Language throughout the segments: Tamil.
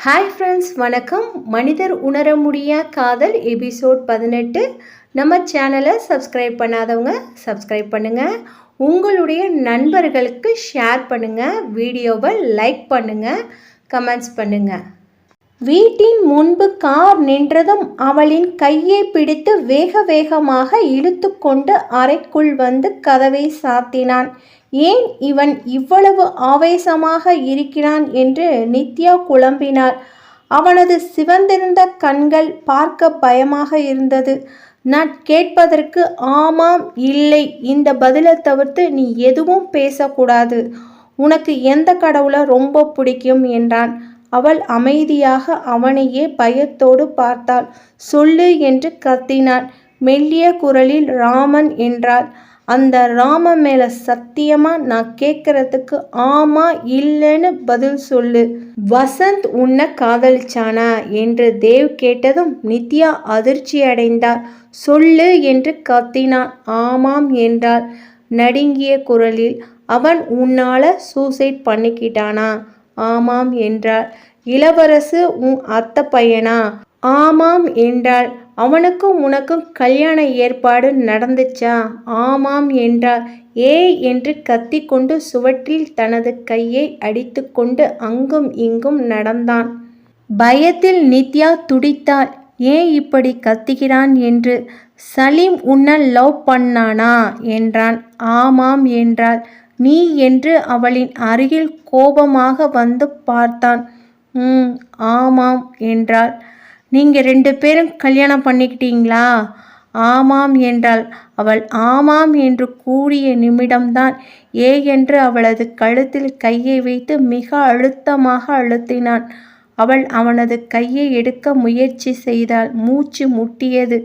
ஹாய் ஃப்ரெண்ட்ஸ், வணக்கம். மனிதர் உணர முடியா காதல் எபிசோட் 18. நம்ம சேனலை சப்ஸ்கிரைப் பண்ணாதவங்க சப்ஸ்கிரைப் பண்ணுங்கள். உங்களுடைய நண்பர்களுக்கு ஷேர் பண்ணுங்கள். வீடியோவை லைக் பண்ணுங்கள், கமெண்ட்ஸ் பண்ணுங்கள். வீட்டின் முன்பு கார் நின்றதும் அவளின் கையை பிடித்து வேக வேகமாக இழுத்து கொண்டு அறைக்குள் வந்து கதவை சாத்தினான். ஏன் இவன் இவ்வளவு ஆவேசமாக இருக்கிறான் என்று நித்யா குழம்பினார். அவனது சிவந்திருந்த கண்கள் பார்க்க பயமாக இருந்தது. நான் கேட்பதற்கு ஆமாம் இல்லை இந்த பதிலை தவிர்த்து நீ எதுவும் பேசக்கூடாது. உனக்கு எந்த கடவுளை ரொம்ப பிடிக்கும் என்றான். அவள் அமைதியாக அவனையே பயத்தோடு பார்த்தாள். சொல்லு என்று கத்தினான். மெல்லிய குரலில் ராமன் என்றாள். அந்த ராம மேல சத்தியமா நான் கேட்கறதுக்கு ஆமா இல்லைன்னு பதில் சொல்லு. வசந்த் உன்னை காதலிச்சானா என்று தேவ் கேட்டதும் நித்யா அதிர்ச்சி அடைந்தார். சொல்லு என்று கத்தினான். ஆமாம் என்றாள் நடுங்கிய குரலில். அவன் உன்னால சூசைட் பண்ணிக்கிட்டானா? ஆமாம் என்றாள். இளவரசு உன் அத்தை பையனா? ஆமாம் என்றாள். அவனுக்கும் உனக்கும் கல்யாண ஏற்பாடு நடந்துச்சா? ஆமாம் என்றாள். ஏய் என்று கத்திக்கொண்டு சுவற்றில் தனது கையை அடித்து கொண்டு அங்கும் இங்கும் நடந்தான். பயத்தில் நித்யா துடித்தாள். ஏன் இப்படி கத்துகிறான் என்று. சலீம் உன்னை லவ் பண்ணானா என்றான். ஆமாம் என்றாள். நீ என்று அவளின் அருகில் கோபமாக வந்து பார்த்தான். ஆமாம் என்றாள். நீங்கள் 2 பேரும் கல்யாணம் பண்ணிக்கிட்டீங்களா? ஆமாம் என்றாள். அவள் ஆமாம் என்று கூறிய நிமிடம்தான் ஏ என்று அவளது கழுத்தில் கையை வைத்து மிக அழுத்தமாக அழுத்தினான். அவள் அவனது கையை எடுக்க முயற்சி செய்தாள். மூச்சு முட்டியது.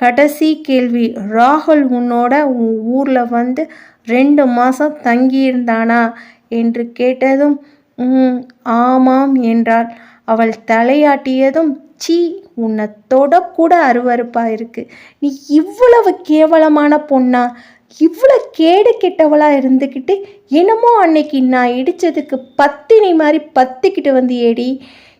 கடைசி கேள்வி, ராகுல் உன்னோட உன் ஊரில் வந்து 2 மாதம் தங்கியிருந்தானா என்று கேட்டதும் ஆமாம் என்றாள். அவள் தலையாட்டியதும் சீ, உன்னை தொடக்கூட அருவருப்பா இருக்கு. நீ இவ்வளவு கேவலமான பொண்ணா? இவ்வளோ கேடு கெட்டவளா இருந்துக்கிட்டு என்னமோ அன்னைக்கு நான் இடித்ததுக்கு பத்தினி மாதிரி பத்திக்கிட்டு வந்தியேடி.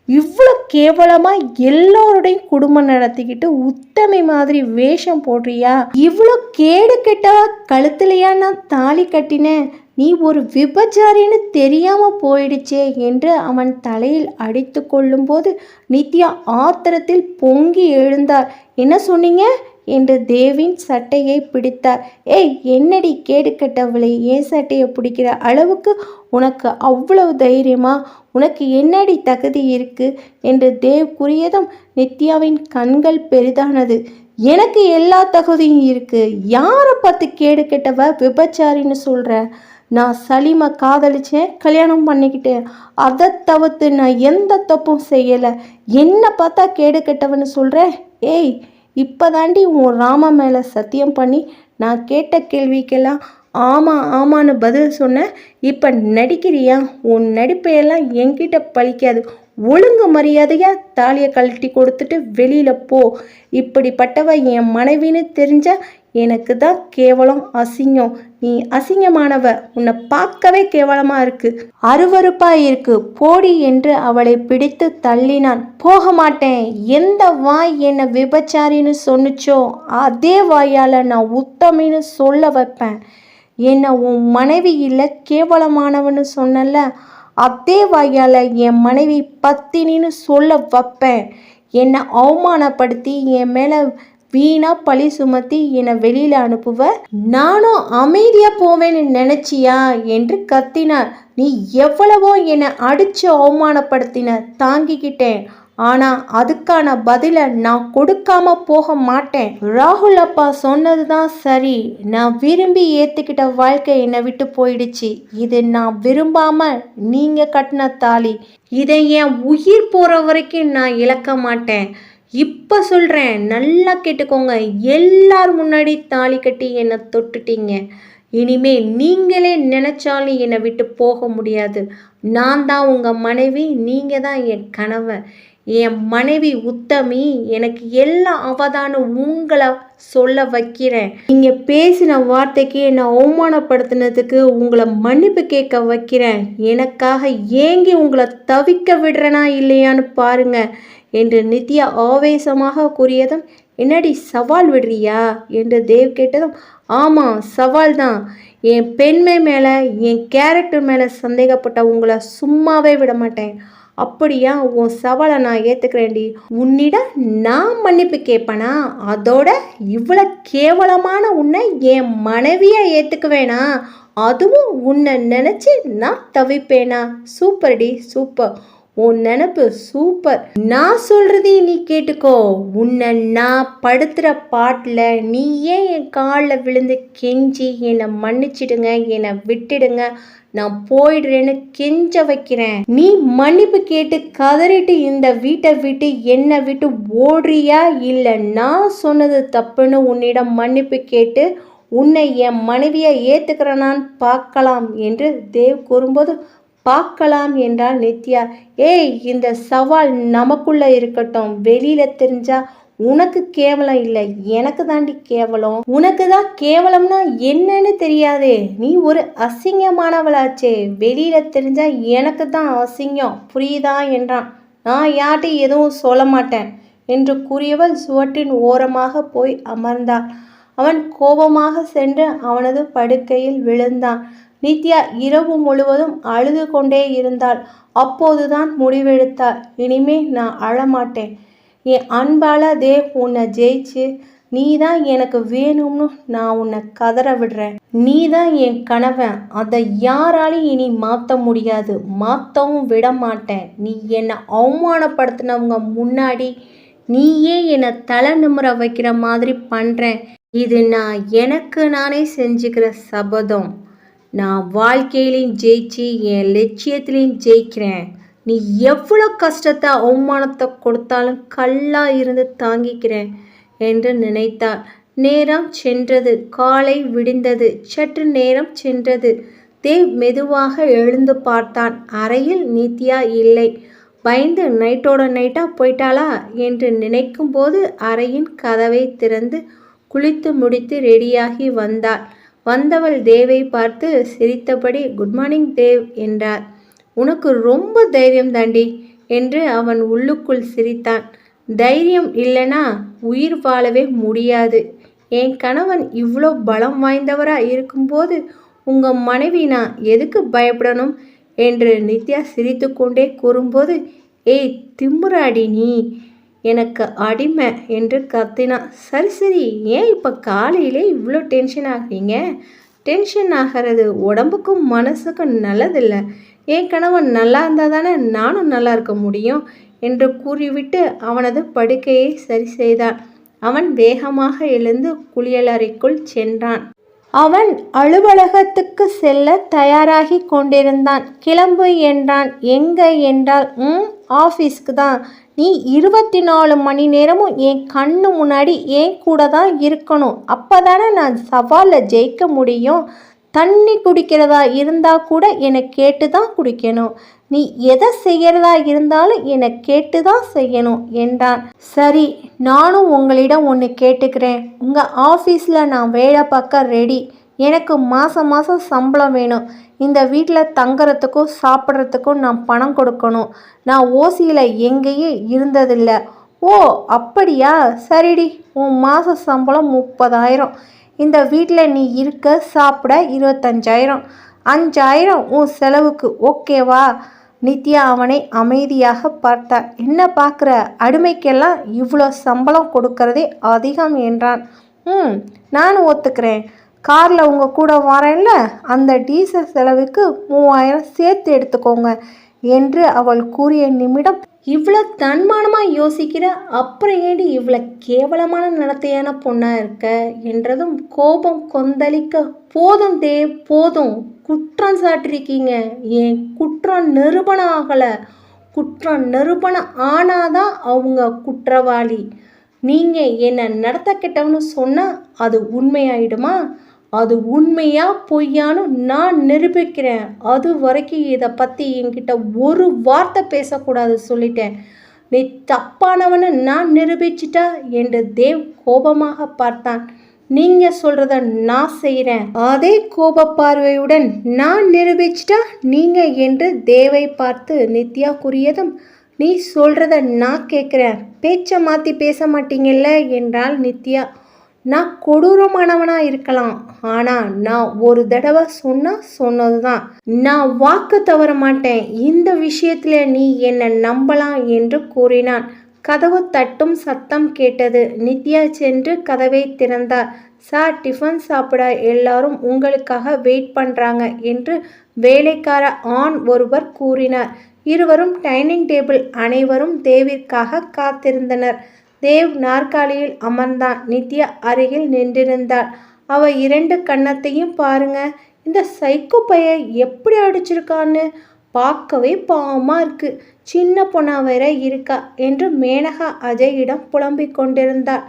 இவ்வளோ கேவலமாக எல்லோருடையும் குடும்பம் நடத்திக்கிட்டு உத்தமை மாதிரி வேஷம் போடுறியா? இவ்வளோ கேடு கெட்டவா கழுத்துலையா நான் தாலி கட்டினேன்? நீ ஒரு விபச்சாரின்னு தெரியாமல் போயிடுச்சே என்று அவன் தலையில் அடித்து கொள்ளும்போது நித்யா ஆத்திரத்தில் பொங்கி எழுந்தார். என்ன சொன்னீங்க என்று தேவின் சட்டையை பிடித்தார். ஏய், என்னடி கேடு கட்டவளை, ஏன் சட்டையை பிடிக்கிற அளவுக்கு உனக்கு அவ்வளவு தைரியமா? உனக்கு என்னடி தகுதி இருக்கு என்று தேவ் கூறியதும் நித்யாவின் கண்கள் பெரிதானது. எனக்கு எல்லா தகுதியும் இருக்கு. யாரை பார்த்து கேடு கெட்டவ விபச்சாரின்னு சொல்ற? நான் சலீமை காதலிச்சேன், கல்யாணம் பண்ணிக்கிட்டேன். அதை தவிர்த்து நான் எந்த தப்பும் செய்யலை. என்ன பார்த்தா கேடு கெட்டவன்னு சொல்கிறேன்? ஏய், இப்போதாண்டி உன் ராம மேலே சத்தியம் பண்ணி நான் கேட்ட கேள்விக்கெல்லாம் ஆமாம் ஆமான்னு பதில் சொன்னேன். இப்போ நடிக்கிறியா? உன் நடிப்பையெல்லாம் என்கிட்ட பழிக்காது. ஒழுங்கு மரியாதையாக தாலியை கழட்டி கொடுத்துட்டு வெளியில் போ. இப்படிப்பட்டவ என் மனைவின்னு தெரிஞ்சா எனக்கு தான் கேவலம், அசிங்கம். நீ அசிங்கமானவ. உன்னை பார்க்கவே கேவலமாக இருக்கு, அருவருப்பாக இருக்கு. போடி என்று அவளை பிடித்து தள்ளினான். போக மாட்டேன். எந்த வாய் என்னை விபச்சாரின்னு சொன்னிச்சோ அதே வாயால் நான் உத்தமின்னு சொல்ல வைப்பேன். என்னை உன் மனைவி இல்லை கேவலமானவன்னு சொன்னல, அதே வாயால் என் மனைவி பத்தினின்னு சொல்ல வைப்பேன். என்னை அவமானப்படுத்தி என் மேலே வீணா பழி சுமத்தி என்னை வெளியில் அனுப்புவ. நானும் அமைதியாக போவேன்னு நினச்சியா என்று கத்தினார். நீ எவ்வளவோ என்னை அடித்து அவமானப்படுத்தின, தாங்கிக்கிட்டேன். ஆனால் அதுக்கான பதிலை நான் கொடுக்காம போக மாட்டேன். ராகுல் அப்பா சொன்னது தான் சரி. நான் விரும்பி ஏற்றுக்கிட்ட வாழ்க்கை என்னை விட்டு போயிடுச்சு. இது நான் விரும்பாமல் நீங்கள் கட்டின தாலி. இதை என் உயிர் போகிற வரைக்கும் நான் இழக்க மாட்டேன். இப்போ சொல்கிறேன், நல்லா கேட்டுக்கோங்க. எல்லார் முன்னாடி தாலி கட்டி என்னை தொட்டுட்டீங்க. இனிமே நீங்களே நினச்சாலும் என்னை விட்டு போக முடியாது. நான் தான் உங்கள் மனைவி, நீங்கள் தான் என் கணவன். என் மனைவி உத்தமி. எனக்கு எல்லாம் அவதான உங்களை சொல்ல வைக்கிறேன். நீங்கள் பேசின வார்த்தைக்கு என்னை அவமானப்படுத்தினதுக்கு உங்களை மன்னிப்பு கேட்க வைக்கிறேன். எனக்காக ஏங்கி உங்களை தவிக்க விடுறேனா இல்லையான்னு பாருங்க என்று நித்யா ஆவேசமாக கூறியதும், என்னடி சவால் விடுறியா என்று தேவ் கேட்டதும், ஆமாம் சவால் தான். என் பெண்மை மேலே என் கேரக்டர் மேலே சந்தேகப்பட்ட உங்களை சும்மாவே விட மாட்டேன். அப்படியா? உன் சவாலை நான் ஏற்றுக்கிறேன்டி. உன்னிடம் நான் மன்னிப்பு கேட்பேனா? அதோட இவ்வளோ கேவலமான உன்னை என் மனைவியை ஏற்றுக்குவேனா? அதுவும் உன்னை நினச்சி நான் தவிப்பேனா? சூப்பர்டி சூப்பர். உன் நினப்பு சூப்பர். நான் சொல்கிறதையும் நீ கேட்டுக்கோ. உன்னை நான் படுத்துகிற பாட்டில் நீ ஏன் என் காலில் விழுந்து கெஞ்சி என்னை மன்னிச்சிடுங்க, என்னை விட்டுடுங்க, நான் போயிடுறேன்னு கெஞ்ச வைக்கிறேன். நீ மன்னிப்பு கேட்டு கதறிட்டு இந்த வீட்டை விட்டு என்னை விட்டு ஓடுறியா, இல்லை நான் சொன்னது தப்புன்னு உன்னிடம் மன்னிப்பு கேட்டு உன்னை என் மனைவியை ஏற்றுக்கிறனான்னு பார்க்கலாம் என்று தேவ் கூறும்போது, பார்க்கலாம் என்றால் நித்யா. ஏய், இந்த சவால் நமக்குள்ள இருக்கட்டும். வெளியில தெரிஞ்சா உனக்கு கேவலம் இல்லை, எனக்கு தாண்டி கேவலம். உனக்கு தான் கேவலம்னா என்னன்னு தெரியாதே. நீ ஒரு அசிங்கமானவளாச்சே. வெளியில தெரிஞ்சா எனக்கு தான் அசிங்கம், புரியுதா என்றான். நான் யார்கிட்டையும் எதுவும் சொல்ல மாட்டேன் என்று கூறியவள் சுவற்றின் ஓரமாக போய் அமர்ந்தாள். அவன் கோபமாக சென்று அவனது படுக்கையில் விழுந்தான். நித்யா இரவு முழுவதும் அழுது கொண்டே இருந்தாள். அப்போதுதான் முடிவெடுத்தாள், இனிமே நான் அழமாட்டேன். என் அன்பால தேவ் உன்னை ஜெயிச்சு நீ தான் எனக்கு வேணும்னு நான் உன்னை கதற விடுறேன். நீ தான் என் கணவன். அதை யாராலையும் இனி மாற்ற முடியாது, மாற்றவும் விட மாட்டேன். நீ என்னை அவமானப்படுத்தினவங்க முன்னாடி நீயே என்னை தலை நிமிர வைக்கிற மாதிரி பண்ணுறேன். இது நான் எனக்கு நானே செஞ்சுக்கிற சபதம். நான் வாழ்க்கையிலையும் ஜெயிச்சு என் லட்சியத்திலையும் ஜெயிக்கிறேன். நீ எவ்வளோ கஷ்டத்தை அவமானத்தை கொடுத்தாலும் கல்லாக இருந்து தாங்கிக்கிறேன் என்று நினைத்தாள். நேரம் சென்றது. காலை விடிந்தது. சற்று நேரம் சென்றது. தேவ் மெதுவாக எழுந்து பார்த்தான். அறையில் நித்யா இல்லை. பயந்து நைட்டோட நைட்டாக போயிட்டாளா என்று நினைக்கும் போது அறையின் கதவை திறந்து குளித்து முடித்து ரெடியாகி வந்தாள். வந்தவள் தேவை பார்த்து சிரித்தபடி, குட் மார்னிங் தேவ் என்றார். உனக்கு ரொம்ப தைரியம் தாண்டி என்று அவன் உள்ளுக்குள் சிரித்தான். தைரியம் இல்லைனா உயிர் வாழவே முடியாது. என் கணவன் இவ்வளோ பலம் வாய்ந்தவராக இருக்கும்போது உங்கள் மனைவி நான் எதுக்கு பயப்படணும் என்று நித்யா சிரித்து கொண்டே கூறும்போது, ஏய் திம்புராடி நீ, எனக்கு அடிமை என்று கத்தினான். சரி சரி, ஏன் இப்போ காலையிலே இவ்வளோ டென்ஷன் ஆகுறீங்க? டென்ஷன் ஆகிறது உடம்புக்கும் மனசுக்கும் நல்லதில்லை. என் கணவன் நல்லா இருந்தால் தானே நானும் நல்லா இருக்க முடியும் என்று கூறிவிட்டு அவனது படுக்கையை சரி செய்தான். அவன் வேகமாக எழுந்து குளியலறைக்குள் சென்றான். அவன் அலுவலகத்துக்கு செல்ல தயாராகி கொண்டிருந்தான். கிளம்பு என்றான். எங்க என்றால், ஆஃபீஸ்க்கு தான். நீ 24 மணி நேரமும் என் கண்ணு முன்னாடி என் கூட தான் இருக்கணும். அப்போ தானே நான் சவாலில் ஜெயிக்க முடியும். தண்ணி குடிக்கிறதா இருந்தால் கூட என்னை கேட்டு தான் குடிக்கணும். நீ எதை செய்கிறதா இருந்தாலும் என்னை கேட்டு தான் செய்யணும் என்றான். சரி, நானும் உங்களிடம் ஒன்று கேட்டுக்கிறேன். உங்கள் ஆஃபீஸில் நான் வேலை பார்க்க ரெடி. எனக்கு மாதம் மாதம் சம்பளம் வேணும். இந்த வீட்டில் தங்குறதுக்கும் சாப்பிட்றதுக்கும் நான் பணம் கொடுக்கணும். நான் ஓசியில் எங்கேயும் இருந்ததில்லை. ஓ அப்படியா? சரிடி, உன் மாத சம்பளம் 30,000. இந்த வீட்டில் நீ இருக்க சாப்பிட 25,000. 5,000 உன் செலவுக்கு, ஓகேவா? நித்யா அவனை அமைதியாக பார்த்தார். என்ன பார்க்குற? அடிமைக்கெல்லாம் இவ்வளோ சம்பளம் கொடுக்கறதே அதிகம் என்றான். நானும் ஒத்துக்கிறேன். காரில் உங்கள் கூட வரேன்ல, அந்த டீசல் செலவுக்கு 3,000 சேர்த்து எடுத்துக்கோங்க என்று அவள் கூறிய நிமிடம், இவ்வளோ தன்மானமாக யோசிக்கிற, அப்புறம் ஏடி இவ்வளோ கேவலமான நடத்தையான பொண்ணாக இருக்க என்றதும் கோபம் கொந்தளிக்க, போதும் தேவ் போதும், குற்றம் சாட்டிருக்கீங்க. என் குற்றம் நிரூபணம் ஆகலை. குற்றம் நிரூபணம் ஆனாதான் அவங்க குற்றவாளி. நீங்கள் என்னை நடத்த கெட்டவன்னு சொன்னால் அது உண்மையாயிடுமா? அது உண்மையா பொய்யான்னு நான் நிரூபிக்கிறேன். அது வரைக்கும் இதை பற்றி என்கிட்ட ஒரு வார்த்தை பேசக்கூடாது சொல்லிட்டேன். நீ தப்பானவனு நான் நிரூபிச்சிட்டா என்று தேவ் கோபமாக பார்த்தான். நீங்க சொல்றத நான் செய்கிறேன். அதே கோப பார்வையுடன் நான் நிரூபிச்சிட்டா நீங்க என்று தேவை பார்த்து நித்யா கூறியதும், நீ சொல்றத நான் கேட்குறேன், பேச்சை மாற்றி பேச மாட்டீங்கல்ல என்றாள் நித்யா. நான் கொடூரமானவனா இருக்கலாம், ஆனால் நான் ஒரு தடவை சொன்னது தான். நான் வாக்கு தவற மாட்டேன். இந்த விஷயத்தில் நீ என்னை நம்பலாம் என்று கூறினான். கதவு தட்டும் சத்தம் கேட்டது. நித்யா சென்று கதவை திறந்தார். சார், டிஃபன் சாப்பிட எல்லாரும் உங்களுக்காக வெயிட் பண்ணுறாங்க என்று வேலைக்கார ஆண் ஒருவர் கூறினார். இருவரும் டைனிங் டேபிள் அனைவரும் தேவிற்காக காத்திருந்தனர். தேவ் நாற்காலியில் அமர்ந்தான். நித்யா அருகில் நின்றிருந்தாள். அவ 2 கன்னத்தையும் பாருங்க, இந்த சைக்கோ பைய எப்படி அடிச்சிருக்கான்னு பார்க்கவே பாவமா இருக்கு. சின்ன பொண்ணா வேற இருக்கா என்று மேனகா அஜயிடம் புலம்பிக் கொண்டிருந்தாள்.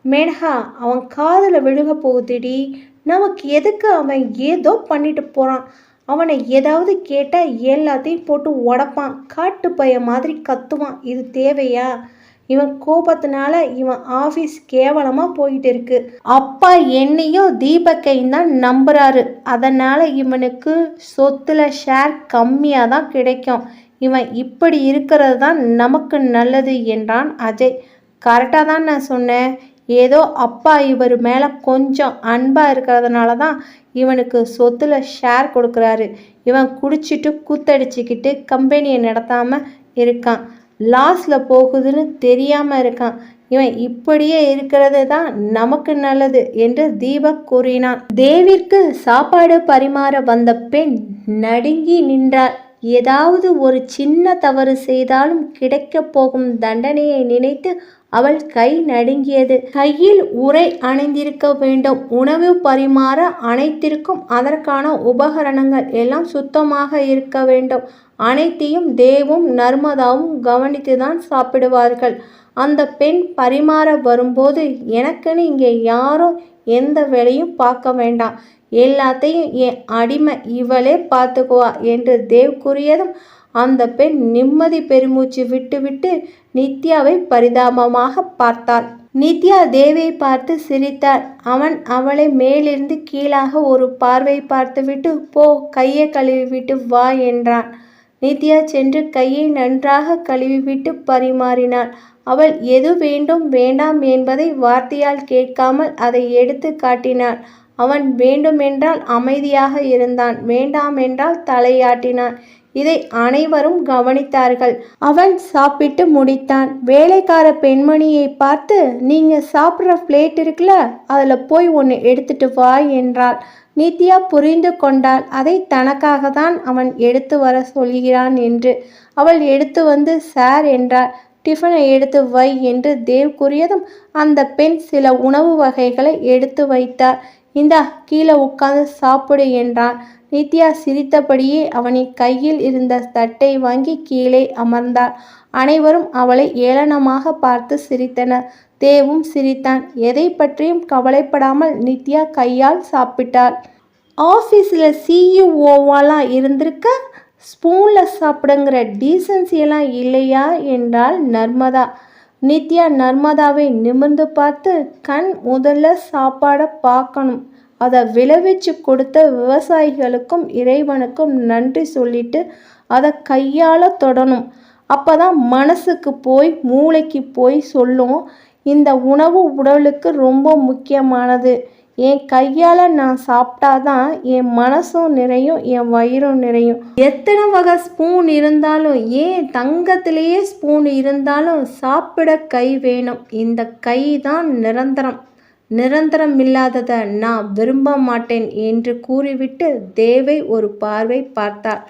மேனகா, அவன் காதில் விழுக போகுதுடி. நமக்கு எதுக்கு? அவன் ஏதோ பண்ணிட்டு போகிறான். அவனை ஏதாவது கேட்டால் எல்லாத்தையும் போட்டு உடப்பான். காட்டு பைய மாதிரி கத்துவான். இது தேவையா? இவன் கோபத்தினால இவன் ஆஃபீஸ் கேவலமாக போயிட்டு இருக்கு. அப்பா என்னையும் தீபக்கையும் தான் நம்புறாரு. அதனால் இவனுக்கு சொத்துல ஷேர் கம்மியாக தான் கிடைக்கும். இவன் இப்படி இருக்கிறது தான் நமக்கு நல்லது என்றான் அஜய். கரெக்டாக தான் நான் சொன்னேன். ஏதோ அப்பா இவர் மேலே கொஞ்சம் அன்பாக இருக்கிறதுனால தான் இவனுக்கு சொத்துல ஷேர் கொடுக்குறாரு. இவன் குடிச்சிட்டு கூத்தடிச்சிக்கிட்டு கம்பெனியை நடத்தாமல் இருக்கான். லாஸில் போகுதுன்னு தெரியாமல் இருக்கான். இவன் இப்படியே இருக்கிறது தான் நமக்கு நல்லது என்று தீபக் கூறினான். தேவிற்கு சாப்பாடு பரிமாற வந்த பெண் நடுங்கி நின்றாள். ஏதாவது ஒரு சின்ன தவறு செய்தாலும் கிடைக்கப் போகும் தண்டனையை நினைத்து அவள் கை நடுங்கியது. கையில் உறை அணிந்திருக்க வேண்டும். உணவு பரிமாற அனைத்திற்கும் அதற்கான உபகரணங்கள் எல்லாம் சுத்தமாக இருக்க வேண்டும். அனைத்தையும் தேவும் நர்மதாவும் கவனித்துதான் சாப்பிடுவார்கள். அந்த பெண் பரிமாற வரும்போது, எனக்குன்னு இங்கே யாரும் எந்த வேலையும் பார்க்க வேண்டாம், எல்லாத்தையும் என் அடிமை இவளே பார்த்துக்குவா என்று தேவ் கூறியதும் அந்த பெண் நிம்மதி பெருமூச்சு விட்டுவிட்டு நித்யாவை பரிதாபமாக பார்த்தாள். நித்யா தேவை பார்த்து சிரித்தாள். அவன் அவளை மேலிருந்து கீழாக ஒரு பார்வை பார்த்துவிட்டு, போ, கையை கழுவிவிட்டு வா என்றான். நித்யா சென்று கையை நன்றாக கழுவிவிட்டு பரிமாறினாள். அவள் எது வேண்டும் வேண்டாம் என்பதை வார்த்தையால் கேட்காமல் அதை எடுத்து காட்டினாள். அவன் வேண்டுமென்றால் அமைதியாக இருந்தான், வேண்டாமென்றால் தலையாட்டினான். இதை அனைவரும் கவனித்தார்கள். அவன் சாப்பிட்டு முடித்தான். வேலைக்கார பெண்மணியை பார்த்து, நீங்க சாப்பிட்ற பிளேட் இருக்குல்ல, அதில் போய் ஒன்று எடுத்துட்டு வா என்றாள். நித்யா புரிந்து கொண்டாள். அதை தனக்காக தான் அவன் எடுத்து வர சொல்கிறான் என்று. அவள் எடுத்து வந்து சார் என்றாள். டிஃபனை எடுத்து வை என்று தேவ் கூறியதும் அந்த பெண் சில உணவு வகைகளை எடுத்து வைத்தார். இந்தா, கீழே உட்கார்ந்து சாப்பிடு என்றான். நித்யா சிரித்தபடியே அவனின் கையில் இருந்த தட்டை வாங்கி கீழே அமர்ந்தாள். அனைவரும் அவளை ஏளனமாக பார்த்து சிரித்தனர். தேவும் சிரித்தான். எதை பற்றியும் கவலைப்படாமல் நித்யா கையால் சாப்பிட்டாள். ஆஃபீஸில் சிஇஓவாலாம் இருந்திருக்க, ஸ்பூனில் சாப்பிடுங்கிற டீசன்சியெல்லாம் இல்லையா என்றாள் நர்மதா. நித்யா நர்மதாவை நிமிர்ந்து பார்த்து, கண் முதல்ல சாப்பாடை பார்க்கணும், அதை விளைவிச்சு கொடுத்த விவசாயிகளுக்கும் இறைவனுக்கும் நன்றி சொல்லிட்டு அதை கையால் தொடணும். அப்போ தான் மனசுக்கு போய் மூளைக்கு போய் சொல்லும், இந்த உணவு உடலுக்கு ரொம்ப முக்கியமானது. என் கையால் நான் சாப்பிட்டாதான் என் மனசும் நிறையும், என் வயிறும் நிறையும். எத்தனை வகை ஸ்பூன் இருந்தாலும், ஏன் தங்கத்திலேயே ஸ்பூன் இருந்தாலும் சாப்பிட கை வேணும். இந்த கை தான் நிரந்தரம். நிரந்தரம் இல்லாததை நான் விரும்ப மாட்டேன் என்று கூறிவிட்டு தேவை ஒரு பார்வை பார்த்தாள்.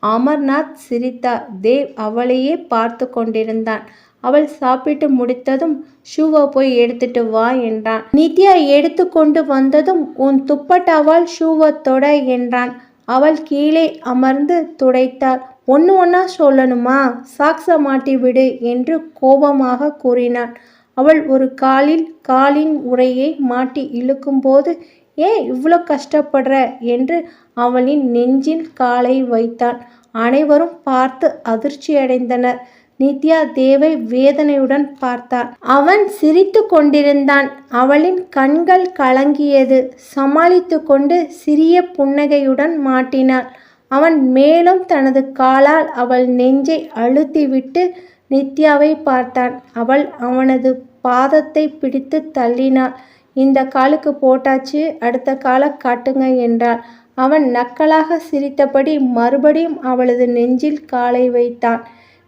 அமர்நாத் சிரித்தார். தேவ் அவளையே பார்த்து கொண்டிருந்தான். அவள் சாப்பிட்டு முடித்ததும் ஷூவை போய் எடுத்துட்டு வா என்றான். நித்யா எடுத்து கொண்டு வந்ததும் உன் துப்பட்டாவால் ஷூவை தொட என்றான். அவள் கீழே அமர்ந்து துடைத்தாள். ஒன்று ஒன்றா சொல்லணுமா, சாக்ஸை மாட்டி விடு என்று கோபமாக கூறினான். அவள் ஒரு காலின் உறையை மாட்டி இழுக்கும்போது, ஏன் இவ்வளோ கஷ்டப்படுற என்று அவளின் நெஞ்சில் காலை வைத்தான். அனைவரும் பார்த்து அதிர்ச்சியடைந்தனர். நித்யா தேவை வேதனையுடன் பார்த்தாள். அவன் சிரித்து கொண்டிருந்தான். அவளின் கண்கள் கலங்கியது. சமாளித்து கொண்டு சிறிய புன்னகையுடன் மாட்டினாள். அவன் மேலும் தனது காலால் அவள் நெஞ்சை அழுத்திவிட்டு நித்யாவை பார்த்தான். அவள் அவனது பாதத்தை பிடித்து தள்ளினாள். இந்த காலுக்கு போட்டாச்சு, அடுத்த காலை காட்டுங்க என்றாள். அவன் நக்கலாக சிரித்தபடி மறுபடியும் அவளது நெஞ்சில் காலை வைத்தான்.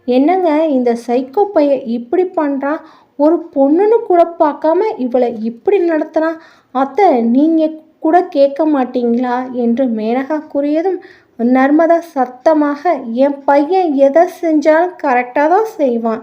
என்னங்க இந்த சைக்கோ பைய இப்படி பண்ணுறான், ஒரு பொண்ணுன்னு கூட பார்க்காம இவளை இப்படி நடத்துகிறான், அத்தை நீங்கள் கூட கேட்க மாட்டீங்களா என்று மேனகா கூறியதும் நர்மதா சத்தமாக, என் பையன் எதை செஞ்சாலும் கரெக்டாக தான் செய்வான்,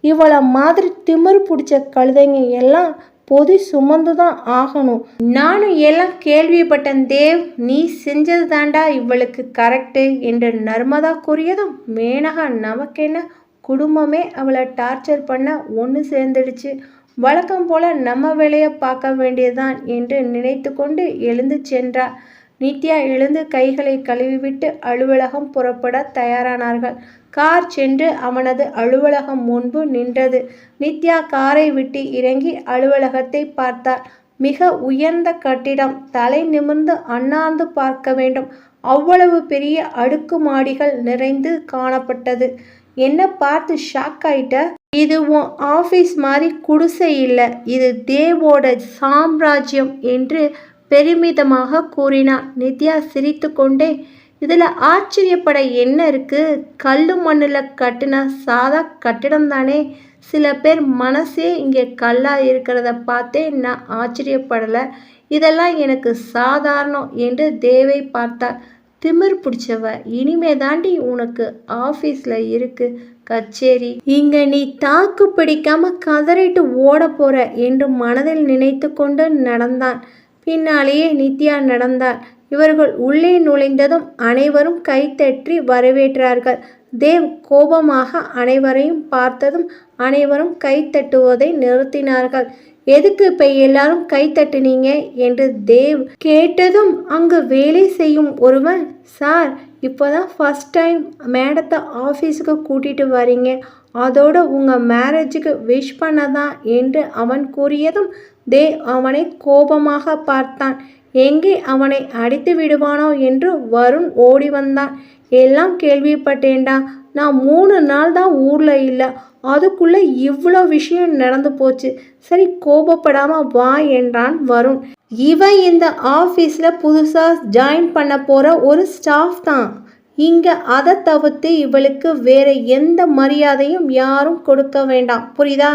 இவளை மாதிரி திமிரு பிடிச்ச கழுதைங்க எல்லாம் பொதி சுமந்து தான் ஆகணும். நானும் எல்லாம் கேள்விப்பட்டேன் தேவ், நீ செஞ்சது தாண்டா இவளுக்கு கரெக்டு என்று நர்மதா கூறியதும் மேனகா, நமக்கென்ன, குடும்பமே அவளை டார்ச்சர் பண்ண ஒன்று சேர்ந்துடுச்சு, வழக்கம் போல நம்ம வேலையை பார்க்க வேண்டியதுதான் என்று நினைத்து கொண்டு எழுந்து சென்றார். நித்யா எழுந்து கைகளை கழுவிவிட்டு அலுவலகம் புறப்பட தயாரானார்கள். கார் சென்று அவனது அலுவலகம் முன்பு நின்றது. நித்யா காரை விட்டு இறங்கி அலுவலகத்தை பார்த்தார். மிக உயர்ந்த கட்டிடம். தலை நிமிர்ந்து அண்ணாந்து பார்க்க வேண்டும். அவ்வளவு பெரிய அடுக்குமாடிகள் நிறைந்து காணப்பட்டது. என்ன பார்த்து ஷாக் ஆயிட்ட? இது உன் ஆஃபீஸ் மாதிரி குடிசை இல்லை, இது தேவோட சாம்ராஜ்யம் என்று பெருமிதமாக கூறினார். நித்யா சிரித்து கொண்டே, இதில் ஆச்சரியப்பட என்ன இருக்கு, கல்லு மண்ணில் கட்டின சாதா கட்டிடம் தானே, சில பேர் மனசே இங்கே கல்லாக இருக்கிறத பார்த்தே நான் ஆச்சரியப்படலை, இதெல்லாம் எனக்கு சாதாரணம் என்று தேவை பார்த்தார். திமிர் பிடிச்சவ, இனிமே தாண்டி உனக்கு ஆஃபீஸில் இருக்கு கச்சேரி, இங்கே நீ தாக்கு பிடிக்காம கதறிட்டு ஓட போற என்று மனதில் நினைத்து கொண்டு நடந்தான். பின்னாலேயே நித்யா நடந்தார். இவர்கள் உள்ளே நுழைந்ததும் அனைவரும் கைத்தட்டி வரவேற்றார்கள். தேவ் கோபமாக அனைவரையும் பார்த்ததும் அனைவரும் கைத்தட்டுவதை நிறுத்தினார்கள். எதுக்கு இப்போ எல்லாரும் கைத்தட்டுனீங்க என்று தேவ் கேட்டதும் அங்கு வேலை செய்யும் ஒருவன், சார் இப்போதான் ஃபர்ஸ்ட் டைம் மேடத்தை ஆஃபீஸுக்கு கூட்டிகிட்டு வரீங்க, அதோடு உங்கள் மேரேஜுக்கு விஷ் பண்ணதான் என்று அவன் கூறியதும் தேவ் அவனை கோபமாக பார்த்தான். எங்கே அவனை அடித்து விடுவானோ என்று வருண் ஓடி வந்தான். எல்லாம் கேள்விப்பட்டேன்டா, நான் 3 நாள் தான் ஊரில் இல்லை, அதுக்குள்ளே இவ்வளோ விஷயம் நடந்து போச்சு, சரி கோபப்படாமல் வா என்றான் வருண். இவன் இந்த ஆஃபீஸில் புதுசாக ஜாயின் பண்ண போகிற ஒரு ஸ்டாஃப் தான். இங்கே அதை தவிர்த்து இவளுக்கு வேறு எந்த மரியாதையும் யாரும் கொடுக்க வேண்டாம், புரியுதா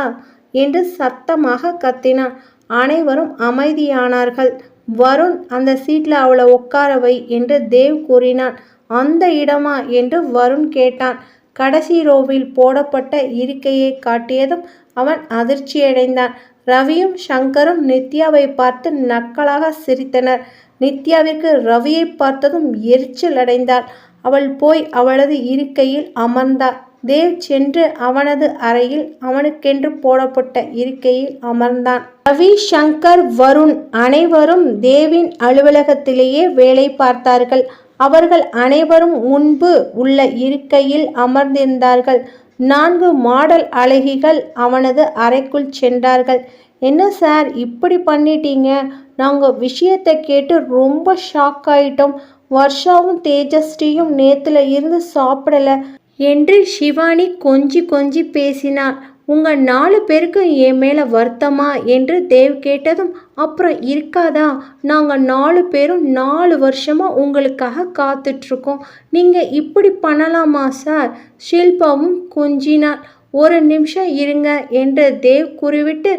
என்று சத்தமாக கத்தினான். அனைவரும் அமைதியானார்கள். வருண், அந்த சீட்டில் அவளை உட்கார வை என்று தேவ் கூறினான். அந்த இடமா என்று வருண் கேட்டான். கடைசி ரோவில் போடப்பட்ட இருக்கையை காட்டியதும் அவன் அதிர்ச்சியடைந்தான். ரவியும் சங்கரும் நித்யாவை பார்த்து நக்கலாக சிரித்தனர். நித்யாவிற்கு ரவியை பார்த்ததும் எரிச்சல் அடைந்தாள். அவள் போய் அவளது இருக்கையில் அமர்ந்தாள். தேவ் சென்று அவனது அறையில் அவனுக்கென்று போடப்பட்ட இருக்கையில் அமர்ந்தான். ரவி, சங்கர், வருண் அனைவரும் தேவின் அலுவலகத்திலேயே வேலை பார்த்தார்கள். அவர்கள் அனைவரும் முன்பு உள்ள இருக்கையில் அமர்ந்திருந்தார்கள். 4 மாடல் அழகிகள் அவனது அறைக்குள் சென்றார்கள். என்ன சார் இப்படி பண்ணிட்டீங்க, நாங்கள் விஷயத்தை கேட்டு ரொம்ப ஷாக் ஆயிட்டோம், வர்ஷாவும் தேஜஸ்ரீயும் நேத்துல இருந்து சாப்பிடலை என்று சிவானி கொஞ்சி பேசினார். உங்கள் 4 பேருக்கு என் மேலே வருத்தமா என்று தேவ் கேட்டதும், அப்புறம் இருக்காதா, நாங்கள் 4 பேரும் 4 வருஷமாக உங்களுக்காக காத்துட்ருக்கோம், நீங்கள் இப்படி பண்ணலாமா சார்? ஷில்பாவும் கொஞ்சினார். 1 நிமிஷம் இருங்க என்று தேவ் கூறிவிட்டு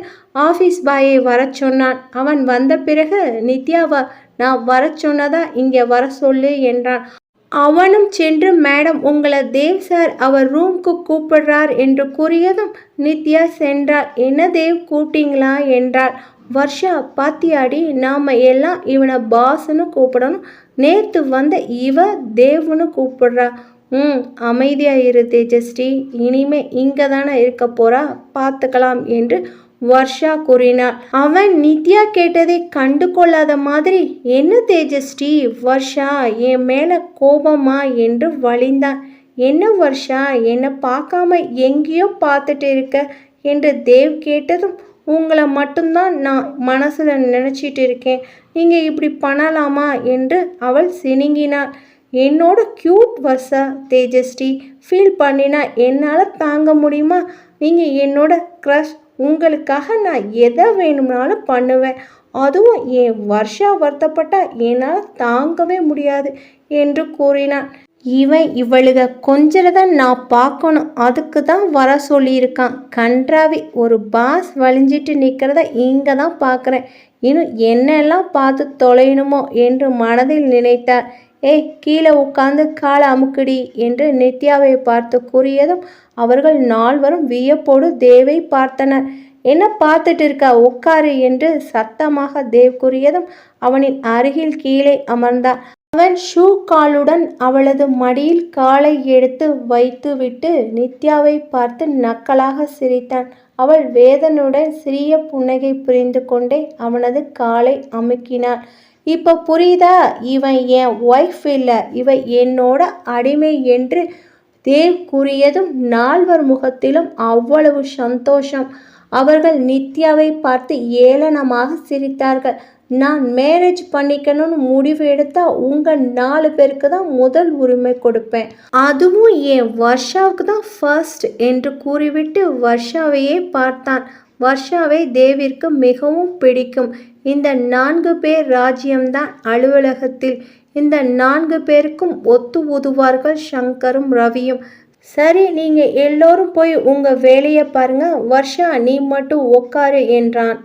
ஆஃபீஸ் பாயை வர சொன்னான். அவன் வந்த பிறகு நித்யாவை நான் வர சொன்னதா இங்கே வர சொல்லு என்றான். அவனும் சென்று, மேடம் உங்களை தேவ் சார் அவர் ரூம்க்கு கூப்பிடுறார் என்று கூறியதும் நித்யா சென்றாள். என்ன தேவ் கூப்பிட்டீங்களா என்றாள். வர்ஷா, பாத்தியாடி, நாம் எல்லாம் இவனை பாஸ்ன்னு கூப்பிடணும், நேற்று வந்த இவ தேவ்னு கூப்பிடுறா. அமைதியாக இரு தேஜஸ்ரீ, இனிமே இங்கே தானே இருக்க போறா, பார்த்துக்கலாம் என்று வர்ஷா கூறினார். அவன் நித்யா கேட்டதை கண்டு கொள்ளாத மாதிரி, என்ன தேஜஸ்ரீ, வர்ஷா என் மேலே கோபமா என்று வழிந்தான். என்ன வர்ஷா, என்னை பார்க்காம எங்கேயோ பார்த்துட்டு இருக்க என்று தேவ் கேட்டதும், உங்களை மட்டும்தான் நான் மனசில் நினச்சிட்டு இருக்கேன். நீங்கள் இப்படி பண்ணலாமா என்று அவள் சினுங்கினாள். என்னோட க்யூட் வர்ஷா தேஜஸ்ரீ, ஃபீல் பண்ணினா என்னால் தாங்க முடியுமா? நீங்கள் என்னோட க்ரஷ். உங்களுக்காக நான் எதை வேணும்னாலும் பண்ணுவேன். அதுவும் என் வர்ஷா வருத்தப்பட்டா என்னால் தாங்கவே முடியாது என்று கூறினான். இவளுக கொஞ்சதான் நான் பார்க்கணும், அதுக்கு தான் வர சொல்லியிருக்கான். கன்றாவி, ஒரு பாஸ் வலிஞ்சிட்டு நிற்கிறத இங்கே தான் பார்க்குறேன். இன்னும் என்னெல்லாம் பார்த்து தொலையணுமோ என்று மனதில் நினைத்தார். ஏய், கீழே உட்காந்து காலை அமுக்குடி என்று நித்யாவை பார்த்து கூறியதும் அவர்கள் நால்வரும் வியப்போடு தேவை பார்த்தனர். என்ன பார்த்துட்டு இருக்கா, உட்காரு என்று சத்தமாக தேவ் கூறியதும் அவனின் அருகில் கீழே அமர்ந்தார். அவன் ஷூ காலுடன் அவளது மடியில் காலை எடுத்து வைத்துவிட்டு நித்யாவை பார்த்து நக்கலாக சிரித்தான். அவள் வேதனுடன் சிறிய புன்னகை புரிந்து கொண்டே அவனது காலை அமுக்கினாள். இப்போ புரியுதா? இவன் என் ஒய்ஃப் இல்லை, இவ என்னோட அடிமை என்று தேவ் கூறியதும் நால்வர் முகத்திலும் அவ்வளவு சந்தோஷம். அவர்கள் நித்யாவை பார்த்து ஏளனமாக சிரித்தார்கள். நான் மேரேஜ் பண்ணிக்கணும்னு முடிவு எடுத்தா உங்கள் 4 பேருக்கு தான் முதல் உரிமை கொடுப்பேன், அதுவும் என் வர்ஷாவுக்கு தான் ஃபர்ஸ்ட் என்று கூறிவிட்டு வர்ஷாவையே பார்த்தான். வர்ஷாவை தேவிற்கு மிகவும் பிடிக்கும். இந்த 4 பேர் ராஜ்யம்தான் அலுவலகத்தில். இந்த 4 பேருக்கும் ஒத்து உதுவார்கள் சங்கரும் ரவியும். சரி, நீங்கள் எல்லோரும் போய் உங்கள் வேலையை பாருங்க, வர்ஷா நீ மட்டும் உட்காரு என்றான்.